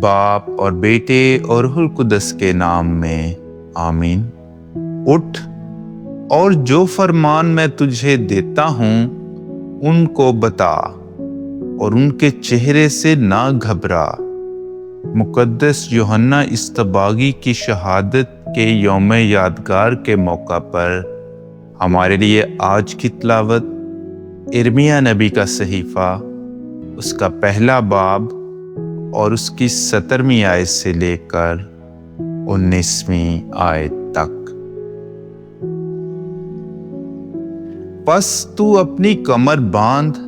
باپ اور بیٹے اور روح القدس کے نام میں آمین۔ اٹھ اور جو فرمان میں تجھے دیتا ہوں ان کو بتا اور ان کے چہرے سے نہ گھبرا۔ مقدس یوحنا اصطباغی کی شہادت کے یوم یادگار کے موقع پر ہمارے لیے آج کی تلاوت ارمیہ نبی کا صحیفہ، اس کا پہلا باب اور اس کی 17ویں آیت سے لے کر 19ویں آیت تک۔ پس تو اپنی کمر باندھ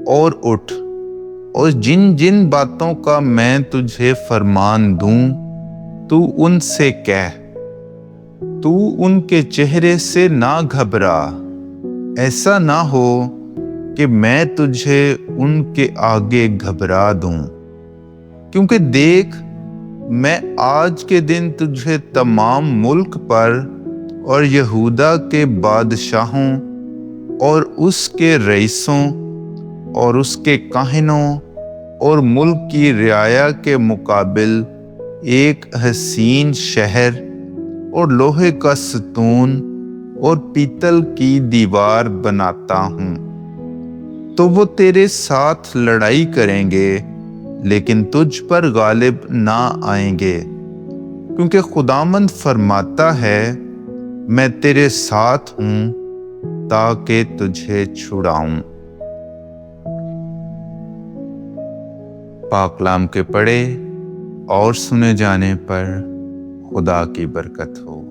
اور اٹھ، اور جن جن باتوں کا میں تجھے فرمان دوں تو ان سے کہہ۔ تو ان کے چہرے سے نہ گھبرا، ایسا نہ ہو کہ میں تجھے ان کے آگے گھبرا دوں، کیونکہ دیکھ میں آج کے دن تجھے تمام ملک پر اور یہودا کے بادشاہوں اور اس کے رئیسوں اور اس کے کاہنوں اور ملک کی رعایا کے مقابل ایک حسین شہر اور لوہے کا ستون اور پیتل کی دیوار بناتا ہوں۔ تو وہ تیرے ساتھ لڑائی کریں گے لیکن تجھ پر غالب نہ آئیں گے، کیونکہ خداوند فرماتا ہے میں تیرے ساتھ ہوں تاکہ تجھے چھڑاؤں۔ پاک کلام کے پڑھے اور سنے جانے پر خدا کی برکت ہو۔